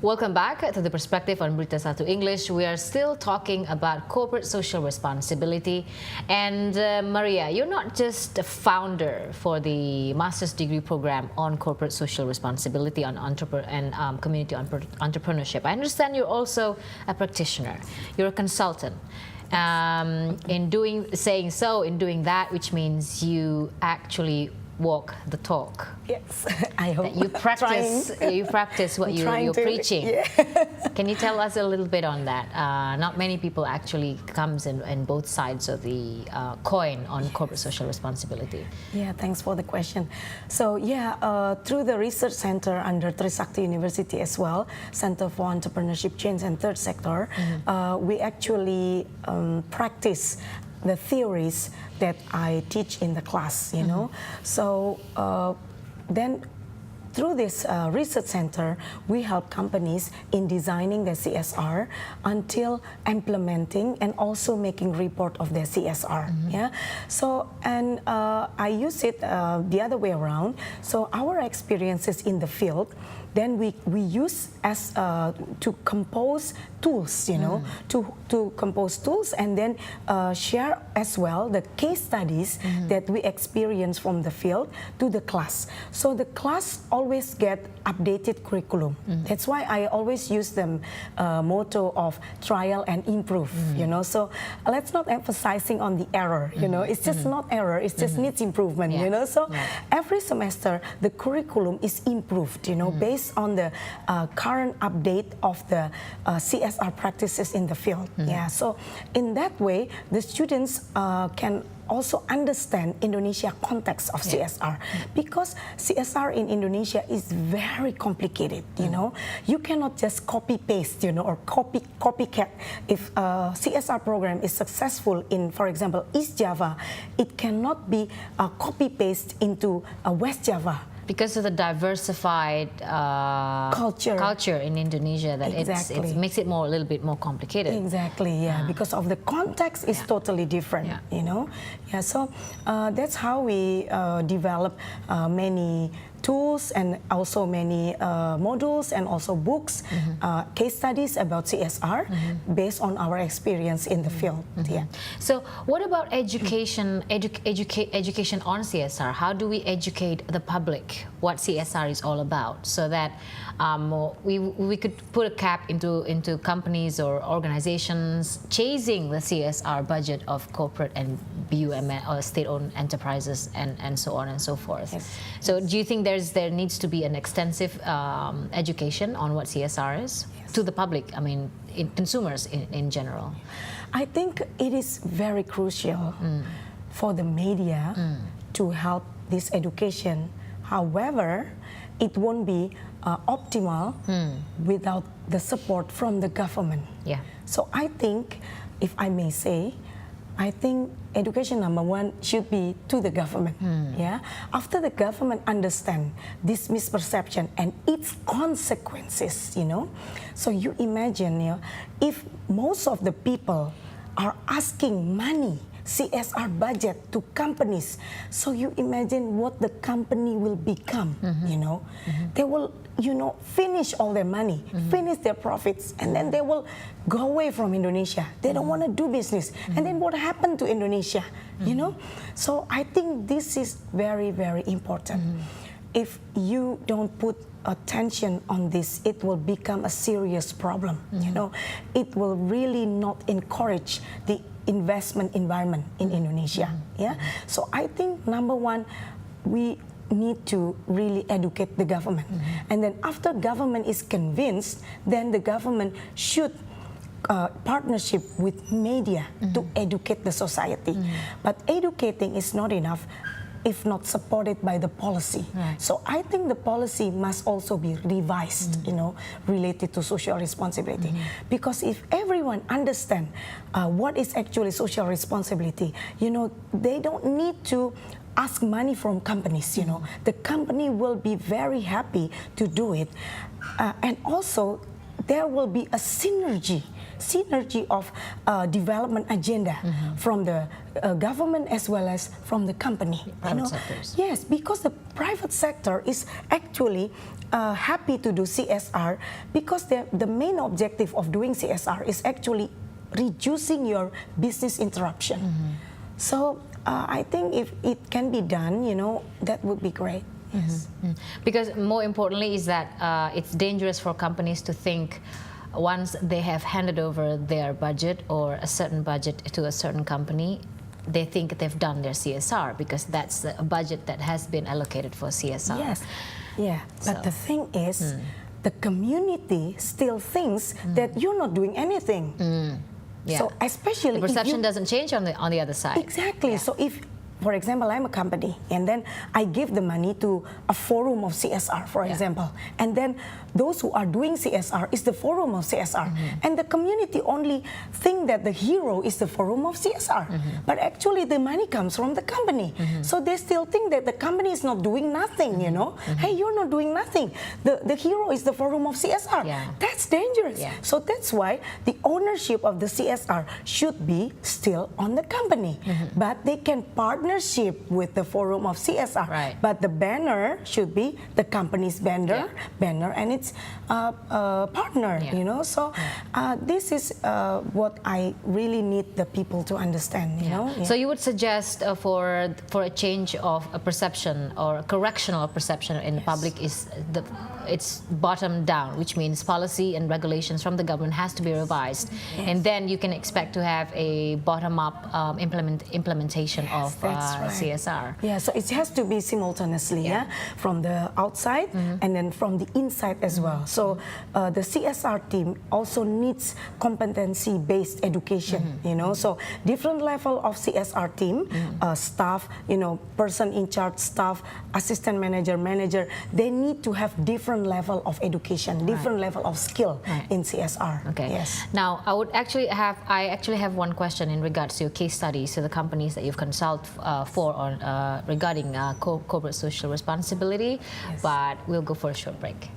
Welcome back to The Perspective on Berita Satu English. We are still talking about corporate social responsibility. And Maria, you're not just a founder for the master's degree program on corporate social responsibility and community entrepreneurship. I understand you're also a practitioner. You're a consultant. In doing that, which means you actually walk the talk. Yes, I hope. That you practice what you're preaching. Yeah. Can you tell us a little bit on that? Not many people actually comes in both sides of the coin on corporate social responsibility. Yeah, thanks for the question. So yeah, through the research center under Trisakti University as well, Center for Entrepreneurship Change and Third Sector, we actually practice the theories that I teach in the class, you know. So then through this research center, we help companies in designing their CSR until implementing and also making report of their CSR. Yeah. So and I use it the other way around. So our experiences in the field, then we use as to compose tools, you know, to compose tools and then share as well the case studies that we experience from the field to the class. So the class always get updated curriculum. That's why I always use the motto of trial and improve, you know. So let's not emphasizing on the error, you know. It's just not error, it just needs improvement, you know. So every semester the curriculum is improved, you know, based on the current update of the CSR practices in the field. Yeah, so in that way, the students can also understand Indonesia context of CSR, because CSR in Indonesia is very complicated, you know. You cannot just copy paste, you know, or copycat. If a CSR program is successful in, for example, East Java, it cannot be copy paste into West Java. Because of the diversified culture in Indonesia, that it makes it a little bit more complicated. Exactly, yeah. Because of the context is totally different, you know. Yeah, so that's how we develop many tools and also many modules and also books, case studies about CSR based on our experience in the field. Yeah. So what about education on CSR? How do we educate the public what CSR is all about, so that we could put a cap into companies or organizations chasing the CSR budget of corporate and BUM or state-owned enterprises and so on and so forth. Yes. So do you think there needs to be an extensive education on what CSR is to the public, I mean, consumers in general? I think it is very crucial for the media to help this education. However, it won't be optimal without the support from the government. Yeah. So I think, if I may say, I think education #1 should be to the government. Yeah. After the government understand this misperception and its consequences, you know. So you imagine, you know, if most of the people are asking money, CSR budget to companies, so you imagine what the company will become, you know. They will, you know, finish all their money, finish their profits, and then they will go away from Indonesia. They don't want to do business. And then what happened to Indonesia, you know? So I think this is very, very important. If you don't put attention on this, it will become a serious problem, you know. It will really not encourage the investment environment in Indonesia. Yeah. So I think #1, we need to really educate the government, and then after government is convinced, then the government should partnership with media to educate the society. But educating is not enough if not supported by the policy. So I think the policy must also be revised, you know, related to social responsibility. Because if everyone understand what is actually social responsibility, you know, they don't need to ask money from companies, you know. The company will be very happy to do it. And also, there will be a synergy of development agenda from the government as well as from the company. Private sectors. Yes, because the private sector is actually happy to do CSR because the main objective of doing CSR is actually reducing your business interruption. So I think if it can be done, that would be great. Yes. Because more importantly is that it's dangerous for companies to think once they have handed over their budget or a certain budget to a certain company, they think they've done their CSR because that's a budget that has been allocated for CSR. Yes, yeah. But the thing is, the community still thinks that you're not doing anything. Yeah. So especially the perception doesn't change on the other side. Exactly. Yeah. So if, for example, I'm a company and then I give the money to a forum of CSR, for example, and then those who are doing CSR is the forum of CSR, and the community only think that the hero is the forum of CSR, but actually the money comes from the company. So they still think that the company is not doing nothing, Hey, you're not doing nothing. The hero is the forum of CSR. Yeah. That's dangerous. Yeah. So that's why the ownership of the CSR should be still on the company, but they can partnership with the forum of CSR. Right. But the banner should be the company's banner and its partner. Yeah. So this is what I really need the people to understand. Yeah. So you would suggest for a change of a perception or a correctional of perception in the public is it's bottom down, which means policy and regulations from the government has to be revised, and then you can expect to have a bottom-up implementation of CSR. Yeah, so it has to be simultaneously, from the outside and then from the inside as well. So the CSR team also needs competency-based education, So different level of CSR team, staff, person in charge, staff, assistant manager, they need to have different level of education, different level of skill in CSR. Okay. Yes. Now, I actually have one question in regards to your case studies, to the companies that you've consulted for on regarding corporate social responsibility, but we'll go for a short break.